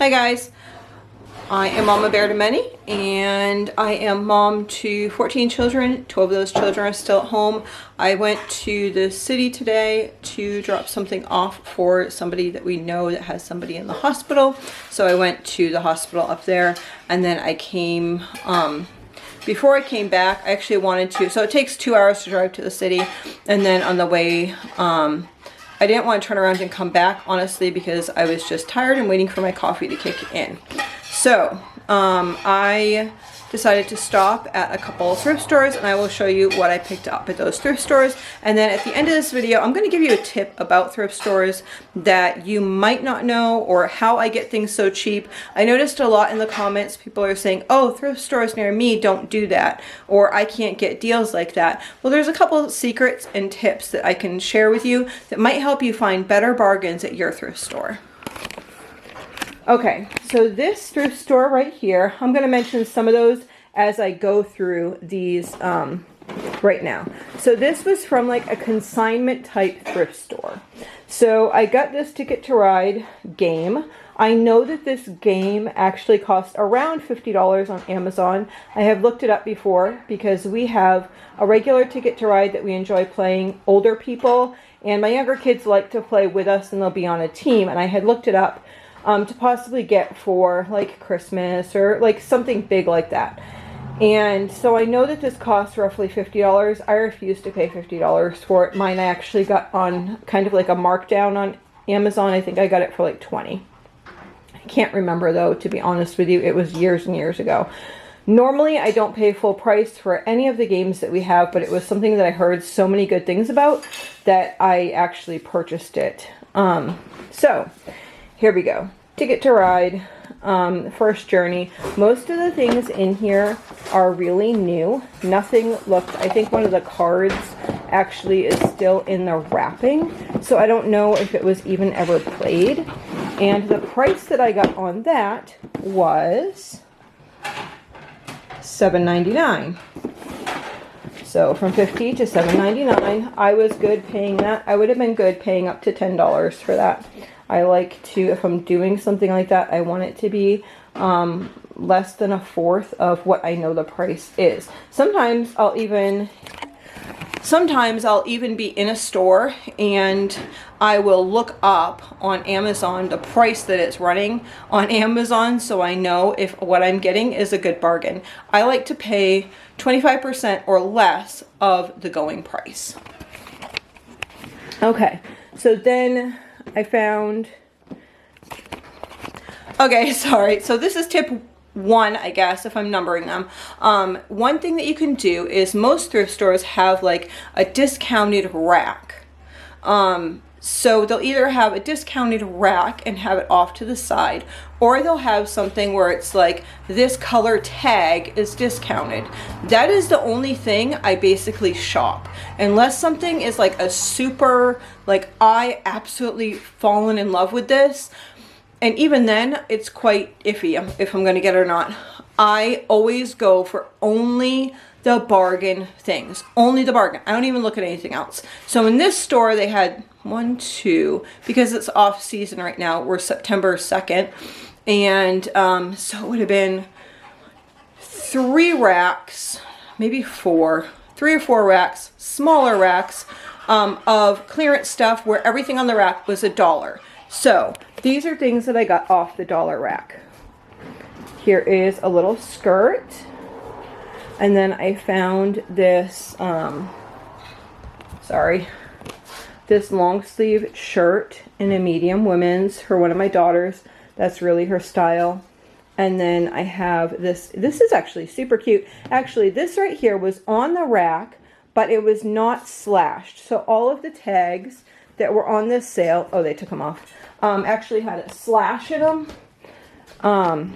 Hi guys, I am Mama Bear to Many, and I am mom to 14 children. 12 of those children are still at home. I went to the city today to drop something off for somebody that we know that has somebody in the hospital. So I went to the hospital up there, and then I came, before I came back, I actually wanted to, so it takes 2 hours to drive to the city, and then on the way, I didn't want to turn around and come back, honestly, because I was just tired and waiting for my coffee to kick in. So, I decided to stop at a couple of thrift stores, and I will show you what I picked up at those thrift stores. And then at the end of this video, I'm going to give you a tip about thrift stores that you might not know, or how I get things so cheap. I noticed a lot in the comments, people are saying, oh, thrift stores near me don't do that, or I can't get deals like that. Well, there's a couple of secrets and tips that I can share with you that might help you find better bargains at your thrift store. Okay, so this thrift store right here, I'm going to mention some of those as I go through these right now. So this was from like a consignment type thrift store. So I got this Ticket to Ride game. I know that this game actually cost around $50 on Amazon. I have looked it up before because we have a regular Ticket to Ride that we enjoy playing, older people, and my younger kids like to play with us and they'll be on a team, and I had looked it up to possibly get for like Christmas or like something big like that. And so I know that this costs roughly $50. I refuse to pay $50 for it. Mine I actually got on kind of like a markdown on Amazon. I think I got it for like $20. I can't remember though, to be honest with you. It was years and years ago. Normally I don't pay full price for any of the games that we have, but it was something that I heard so many good things about that I actually purchased it. So here we go. Ticket to Ride, First Journey. Most of the things in here are really new. Nothing looked, I think one of the cards actually is still in the wrapping, so I don't know if it was even ever played. And the price that I got on that was $7.99. So from $50 to $7.99, I was good paying that. I would have been good paying up to $10 for that. I like to, if I'm doing something like that, I want it to be less than a fourth of what I know the price is. Sometimes I'll even be in a store and I will look up on Amazon the price that it's running on Amazon, so I know if what I'm getting is a good bargain. I like to pay 25% or less of the going price. Okay, so then I found, okay, sorry, so this is tip 1, I guess, if I'm numbering them. One thing that you can do is most thrift stores have like a discounted rack. So they'll either have a discounted rack and have it off to the side, or they'll have something where it's like this color tag is discounted. That is the only thing I basically shop. Unless something is like a super, like I absolutely fallen in love with this, and even then it's quite iffy if I'm gonna get it or not. I always go for only the bargain things, only the bargain. I don't even look at anything else. So in this store they had 1, 2, because it's off season right now, we're September 2nd, and so it would have been 3 racks, maybe 4, 3 or 4 racks, smaller racks of clearance stuff where everything on the rack was $1. So these are things that I got off the dollar rack. Here is a little skirt, and then I found this this long sleeve shirt in a medium women's for one of my daughters. That's really her style. And then I have this is actually super cute. Actually, this right here was on the rack, but it was not slashed. So all of the tags that were on this sale, oh, they took them off, actually had a slash in them. And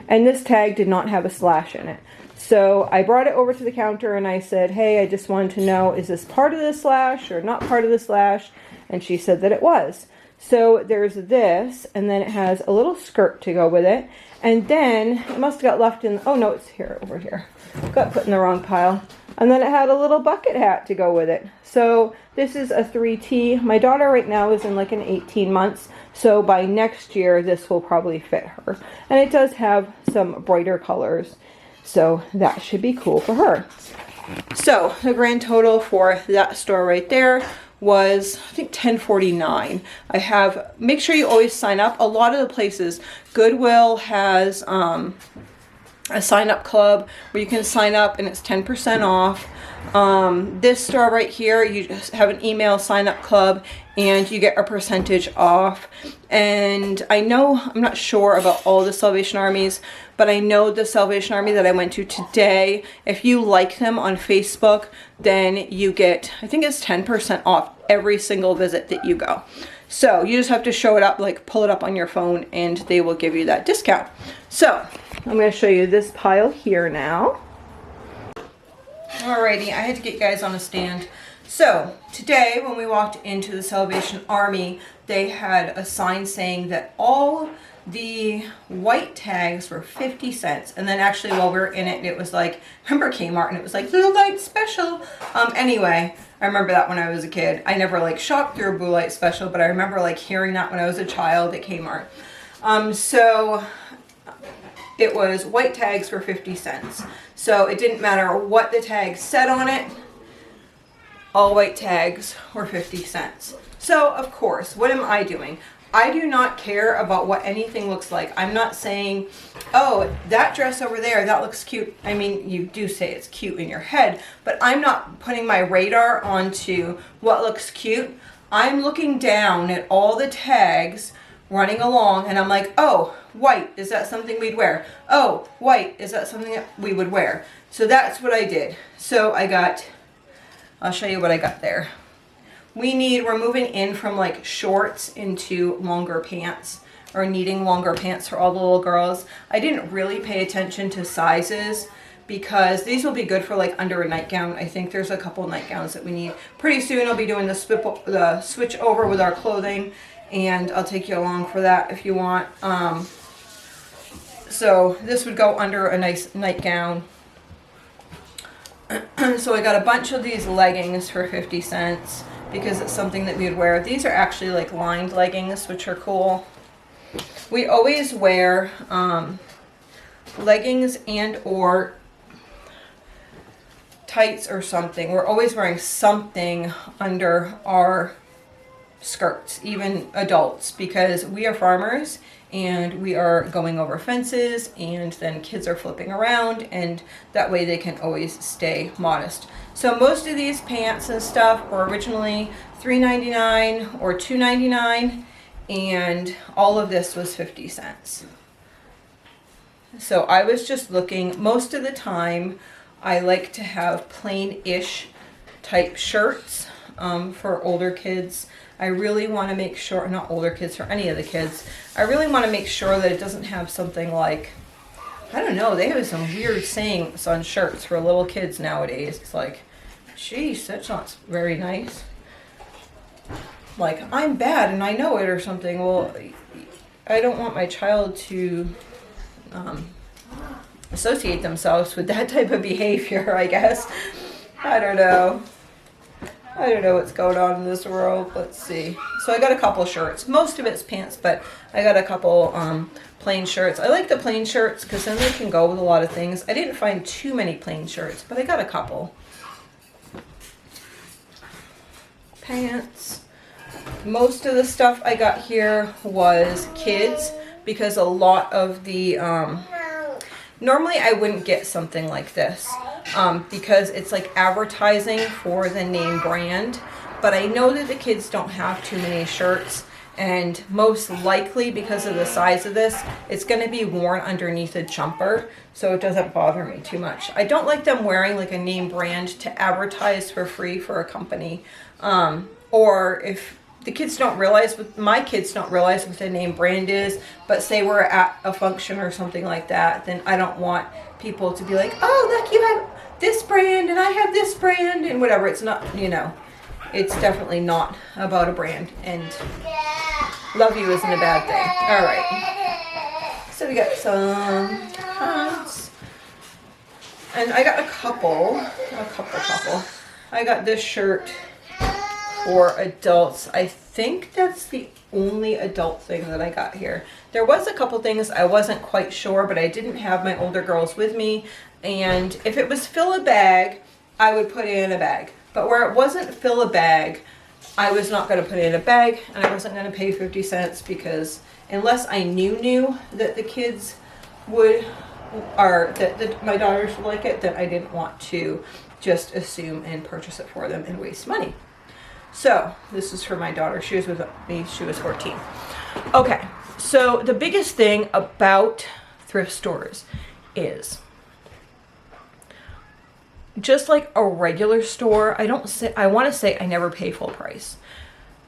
this tag did not have a slash in it. So I brought it over to the counter and I said, hey, I just wanted to know, is this part of the slash or not part of the slash? And she said that it was. So there's this, and then it has a little skirt to go with it. And then it must have got left in, oh no, it's here, over here. Got put in the wrong pile. And then it had a little bucket hat to go with it. So this is a 3T. My daughter right now is in like an 18 months. So by next year, this will probably fit her. And it does have some brighter colors. So that should be cool for her. So the grand total for that store right there was, I think, $10.49. I have, make sure you always sign up. A lot of the places, Goodwill has a sign up club where you can sign up and it's 10% off. This store right here, you just have an email sign up club and you get a percentage off. And I know, I'm not sure about all the Salvation Armies, but I know the Salvation Army that I went to today, if you like them on Facebook, then you get, I think it's 10% off every single visit that you go. So you just have to show it up, like pull it up on your phone, and they will give you that discount. So I'm going to show you this pile here now. Alrighty, I had to get you guys on a stand. So today when we walked into the Salvation Army, they had a sign saying that all the white tags were 50 cents. And then actually while we were in it, it was like, remember Kmart, and it was like Blue Light Special. Anyway, I remember that when I was a kid. I never like shopped through a Blue Light Special, but I remember like hearing that when I was a child at Kmart. So it was white tags for 50 cents. So it didn't matter what the tag said on it. All white tags were 50 cents. So of course, what am I doing? I do not care about what anything looks like. I'm not saying, oh, that dress over there, that looks cute. I mean, you do say it's cute in your head, but I'm not putting my radar onto what looks cute. I'm looking down at all the tags running along and I'm like, oh, white, is that something we'd wear? Oh, white, is that something that we would wear? So that's what I did. So I got, I'll show you what I got there. We're moving in from like shorts into longer pants, or needing longer pants for all the little girls. I didn't really pay attention to sizes because these will be good for like under a nightgown. I think there's a couple nightgowns that we need. Pretty soon I'll be doing the switch over with our clothing, and I'll take you along for that if you want. So this would go under a nice nightgown. So I got a bunch of these leggings for 50 cents because it's something that we would wear. These are actually like lined leggings, which are cool. We always wear leggings and or tights or something. We're always wearing something under our skirts, even adults, because we are farmers and we are going over fences, and then kids are flipping around, and that way they can always stay modest. So most of these pants and stuff were originally $3.99 or $2.99, and all of this was 50 cents. So I was just looking. Most of the time I like to have plain-ish type shirts for older kids. I really want to make sure, not older kids, for any of the kids, I really want to make sure that it doesn't have something like, I don't know, they have some weird sayings on shirts for little kids nowadays. It's like, geez, that's not very nice. Like, I'm bad and I know it or something. Well, I don't want my child to associate themselves with that type of behavior, I guess. I don't know. I don't know what's going on in this world. Let's see. So I got a couple shirts. Most of it's pants, but I got a couple plain shirts. I like the plain shirts because then they can go with a lot of things. I didn't find too many plain shirts, but I got a couple. Pants. Most of the stuff I got here was kids because a lot of the... normally I wouldn't get something like this. Because it's like advertising for the name brand, but I know that the kids don't have too many shirts, and most likely because of the size of this, it's going to be worn underneath a jumper, so it doesn't bother me too much. I don't like them wearing like a name brand to advertise for free for a company, or if the kids don't realize, my kids don't realize what the name brand is, but say we're at a function or something like that, then I don't want people to be like, oh, look, you have this brand and I have this brand and whatever. It's not, you know, it's definitely not about a brand. And Love you isn't a bad thing. All right. So we got some hats. And I got a couple. I got this shirt for adults. I think that's the only adult thing that I got here. There was a couple things I wasn't quite sure, but I didn't have my older girls with me. And if it was fill a bag, I would put it in a bag. But where it wasn't fill a bag, I was not going to put it in a bag, and I wasn't going to pay 50 cents because unless I knew that the kids would, or that my daughters would like it, then I didn't want to just assume and purchase it for them and waste money. So this is for my daughter. She was with me. She was 14. Okay. So the biggest thing about thrift stores is just like a regular store, I want to say I never pay full price,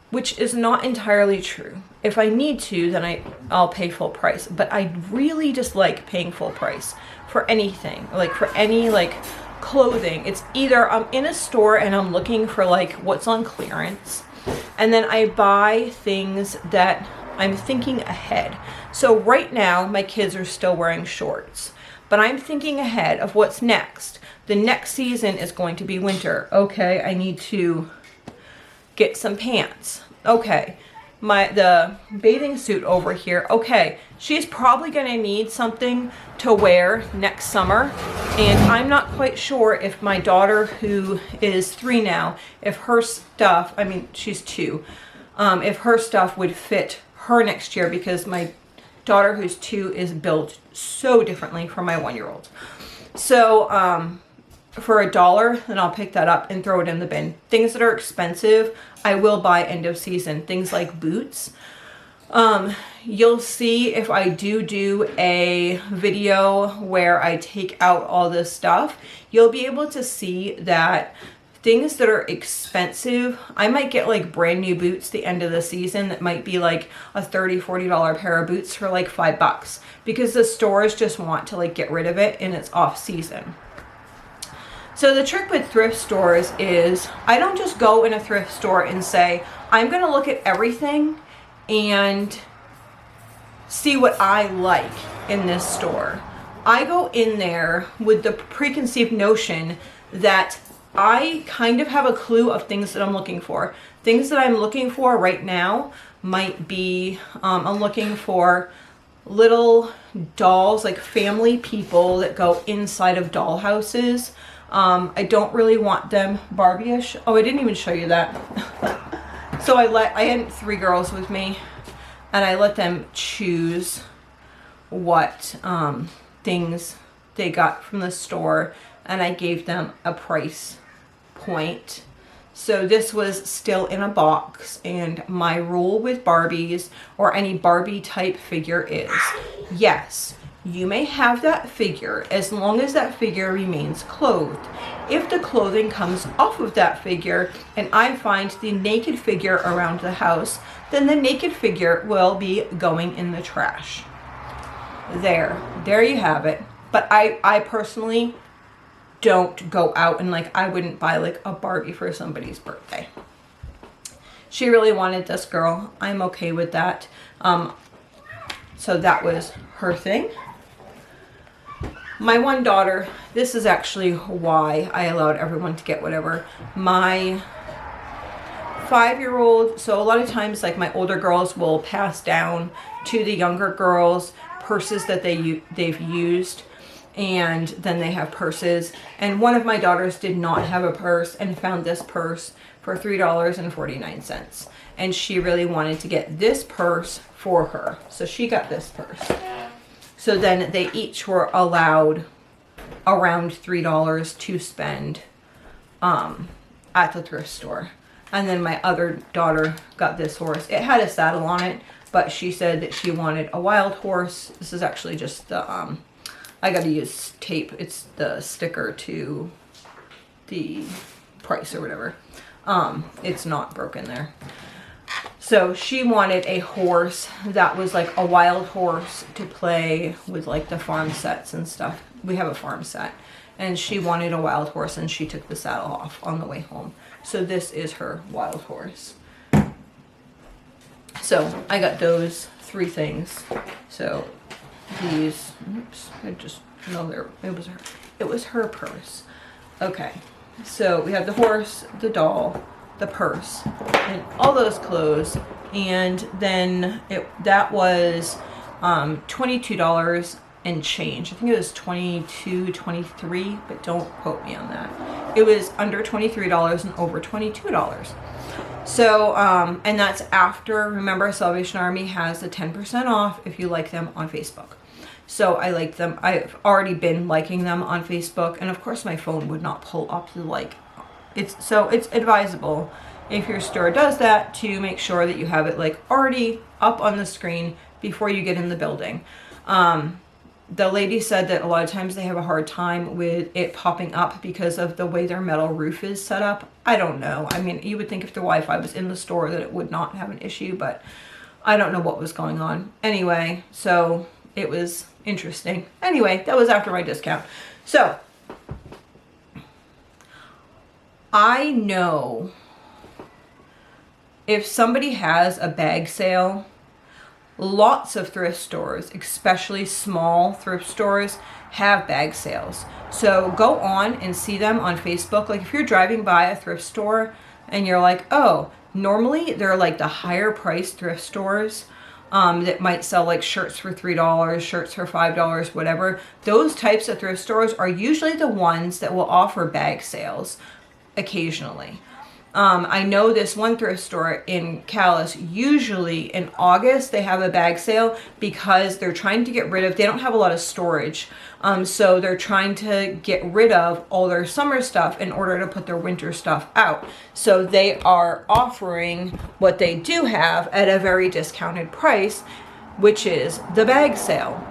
which is not entirely true. If I need to, then I'll pay full price, but I really dislike paying full price for anything, like for any like clothing. It's either I'm in a store and I'm looking for like what's on clearance, and then I buy things that I'm thinking ahead. So right now my kids are still wearing shorts, but I'm thinking ahead of what's next. The next season is going to be winter. Okay, I need to get some pants. Okay, the bathing suit over here. Okay, she's probably going to need something to wear next summer, and I'm not quite sure if my daughter, who is 3 now, if her stuff, I mean she's 2, if her stuff would fit her next year, because my daughter, who's 2, is built so differently from my 1-year-old. So for $1, then I'll pick that up and throw it in the bin. Things that are expensive, I will buy end of season. Things like boots. You'll see if I do a video where I take out all this stuff, you'll be able to see that things that are expensive, I might get like brand new boots the end of the season that might be like a $30, $40 pair of boots for like $5 because the stores just want to like get rid of it and it's off season. So the trick with thrift stores is I don't just go in a thrift store and say, I'm going to look at everything and see what I like in this store. I go in there with the preconceived notion that I kind of have a clue of things that I'm looking for. Things that I'm looking for right now might be, I'm looking for little dolls, like family people that go inside of doll houses. I don't really want them Barbie-ish. Oh, I didn't even show you that. So I had 3 girls with me, and I let them choose what things they got from the store, and I gave them a price point. So this was still in a box, and my rule with Barbies or any Barbie type figure is, yes, you may have that figure as long as that figure remains clothed. If the clothing comes off of that figure and I find the naked figure around the house, then the naked figure will be going in the trash. There you have it. But I personally don't go out and like, I wouldn't buy like a Barbie for somebody's birthday. She really wanted this girl. I'm okay with that. So that was her thing. My one daughter, this is actually why I allowed everyone to get whatever. My 5-year-old, so a lot of times like my older girls will pass down to the younger girls purses that they've used, and then they have purses. And one of my daughters did not have a purse and found this purse for $3.49. And she really wanted to get this purse for her. So she got this purse. So then they each were allowed around $3 to spend at the thrift store. And then my other daughter got this horse. It had a saddle on it, but she said that she wanted a wild horse. This is actually just the, I got to use tape. It's the sticker to the price or whatever. It's not broken there. So she wanted a horse that was like a wild horse to play with like the farm sets and stuff. We have a farm set. And she wanted a wild horse, and she took the saddle off on the way home. So this is her wild horse. So So I got those 3 things. So these, oops, I just, no, there, it was her purse. Okay, so we have the horse, the doll, the purse, and all those clothes. And then that was $22 and change. I think it was 22, 23, but don't quote me on that. It was under $23 and over $22. So, and that's after, remember, Salvation Army has the 10% off if you like them on Facebook. So I like them. I've already been liking them on Facebook, and of course my phone would not pull up the like. It's advisable if your store does that to make sure that you have it like already up on the screen before you get in the building. The lady said that a lot of times they have a hard time with it popping up because of the way their metal roof is set up. I don't know. I mean, you would think if the Wi-Fi was in the store that it would not have an issue, but I don't know what was going on. Anyway, so it was interesting. Anyway, that was after my discount. So I know if somebody has a bag sale, lots of thrift stores, especially small thrift stores, have bag sales. So go on and see them on Facebook. Like if you're driving by a thrift store and you're like, oh, normally they're like the higher priced thrift stores that might sell like shirts for $3, shirts for $5, whatever. Those types of thrift stores are usually the ones that will offer bag sales occasionally. I know this one thrift store in Calais, usually in August, they have a bag sale because they're trying to get rid of, they don't have a lot of storage. So they're trying to get rid of all their summer stuff in order to put their winter stuff out. So they are offering what they do have at a very discounted price, which is the bag sale.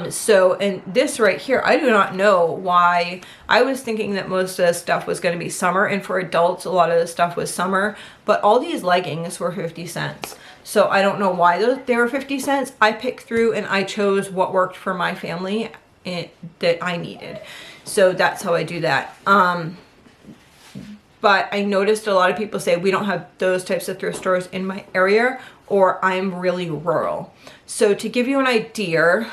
So, and this right here, I do not know why. I was thinking that most of the stuff was going to be summer, and for adults, a lot of the stuff was summer, but all these leggings were 50 cents. So I don't know why they were 50 cents. I picked through and I chose what worked for my family that I needed. So that's how I do that. But I noticed a lot of people say we don't have those types of thrift stores in my area, or I'm really rural. So to give you an idea,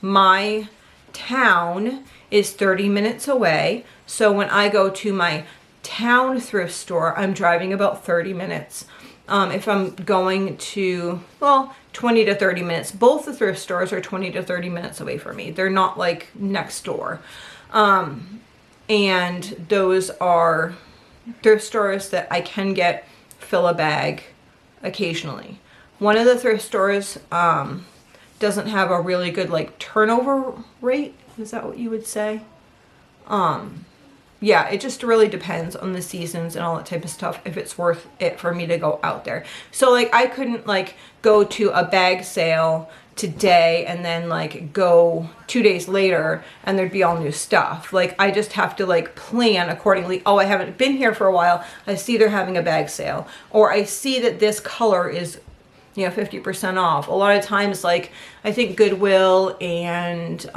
my town is 30 minutes away. So when I go to my town thrift store, I'm driving about 30 minutes. If I'm going to, well, 20 to 30 minutes. Both the thrift stores are 20 to 30 minutes away from me. They're not like next door. And those are thrift stores that I can get fill a bag occasionally. One of the thrift stores doesn't have a really good like turnover rate. Is that what you would say? Yeah, it just really depends on the seasons and all that type of stuff if it's worth it for me to go out there. So like I couldn't like go to a bag sale today and then like go 2 days later and there'd be all new stuff. Like I just have to like plan accordingly. Oh, I haven't been here for a while. I see they're having a bag sale, or I see that this color is, you know, 50% off. A lot of times, like I think Goodwill and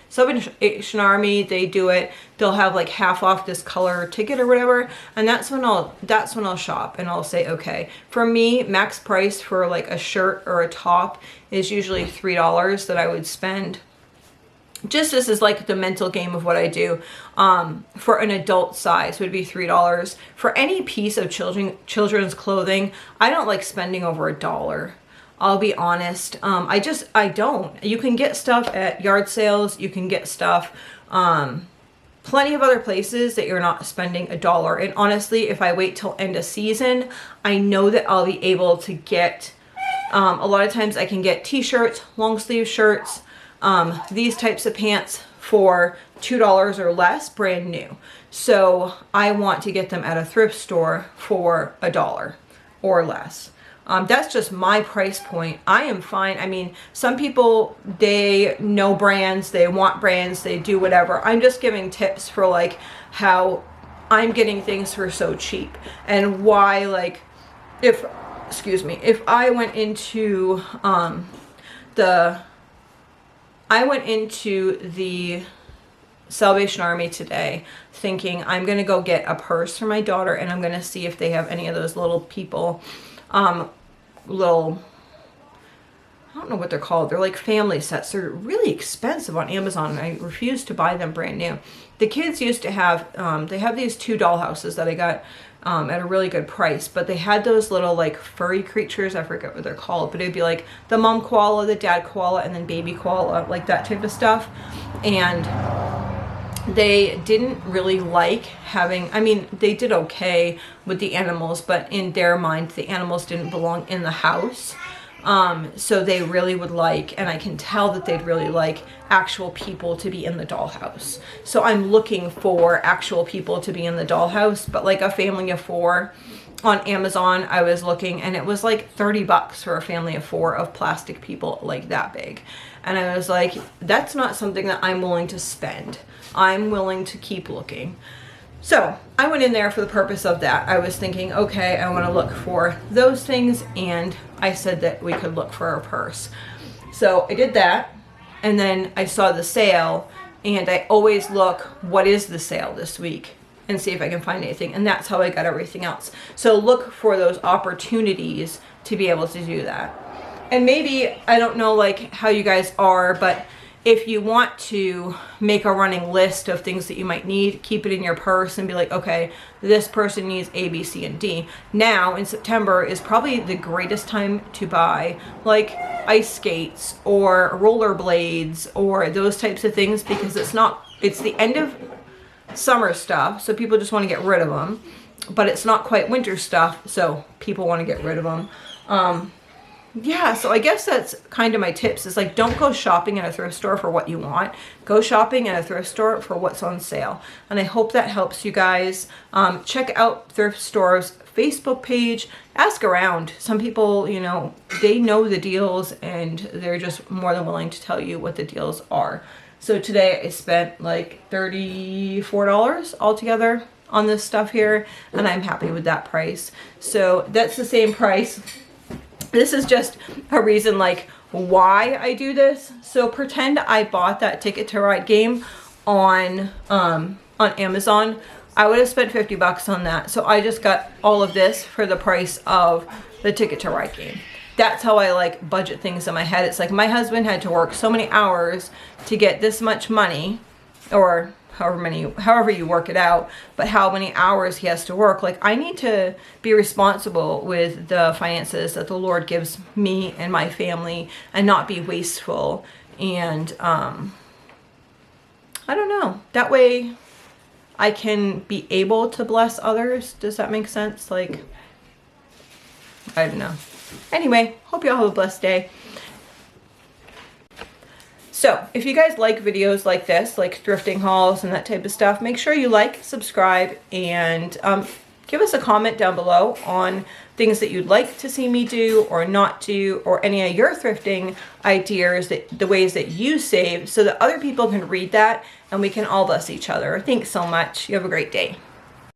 Salvation Army, they do it. They'll have like half off this color ticket or whatever, and that's when I'll shop and I'll say, okay, for me, max price for like a shirt or a top is usually $3 that I would spend. Just this is like the mental game of what I do. For an adult size would be $3. For any piece of children's clothing, I don't like spending over $1. I'll be honest. I don't. You can get stuff at yard sales. You can get stuff plenty of other places that you're not spending $1. And honestly, if I wait till end of season, I know that I'll be able to get, a lot of times I can get t-shirts, long sleeve shirts, these types of pants for $2 or less, brand new. So I want to get them at a thrift store for $1 or less. That's just my price point. I am fine. I mean, some people, they know brands, they want brands, they do whatever. I'm just giving tips for like how I'm getting things for so cheap, and why, like, if I went into the Salvation Army today thinking I'm going to go get a purse for my daughter, and I'm going to see if they have any of those little people, little, I don't know what they're called. They're like family sets. They're really expensive on Amazon, and I refuse to buy them brand new. The kids used to have, they have these 2 doll houses that I got at a really good price, but they had those little like furry creatures. I forget what they're called, but it'd be like the mom koala, the dad koala, and then baby koala, like that type of stuff. And they didn't really like having, I mean, they did okay with the animals, but in their mind, the animals didn't belong in the house. So they really would like, and I can tell that they'd really like actual people to be in the dollhouse. So I'm looking for actual people to be in the dollhouse, but like a family of 4 on Amazon, I was looking, and it was like $30 for a family of 4 of plastic people like that big. And I was like, that's not something that I'm willing to spend. I'm willing to keep looking. So I went in there for the purpose of that. I was thinking, okay, I want to look for those things, and I said that we could look for a purse. So I did that, and then I saw the sale, and I always look, what is the sale this week, and see if I can find anything. And that's how I got everything else. So look for those opportunities to be able to do that. And maybe, I don't know like how you guys are, but if you want to make a running list of things that you might need, keep it in your purse and be like, okay, this person needs A, B, C, and D. Now in September is probably the greatest time to buy like ice skates or rollerblades or those types of things, because it's the end of summer stuff, so people just want to get rid of them, but it's not quite winter stuff, so people want to get rid of them. Yeah, so I guess that's kind of my tips, is like, don't go shopping at a thrift store for what you want. Go shopping at a thrift store for what's on sale. And I hope that helps you guys. Check out thrift stores' Facebook page. Ask around. Some people, you know, they know the deals, and they're just more than willing to tell you what the deals are. So today I spent like $34 altogether on this stuff here, and I'm happy with that price. So that's the same price. This is just a reason like why I do this. So pretend I bought that Ticket to Ride game on Amazon. I would have spent $50 on that. So I just got all of this for the price of the Ticket to Ride game. That's how I like budget things in my head. It's like my husband had to work so many hours to get this much money, or however you work it out, but how many hours he has to work. Like, I need to be responsible with the finances that the Lord gives me and my family, and not be wasteful. And I don't know, that way I can be able to bless others. Does that make sense? Like, I don't know. Anyway, hope you all have a blessed day. So if you guys like videos like this, like thrifting hauls and that type of stuff, make sure you like, subscribe, and give us a comment down below on things that you'd like to see me do or not do, or any of your thrifting ideas, the ways that you save, so that other people can read that and we can all bless each other. Thanks so much. You have a great day.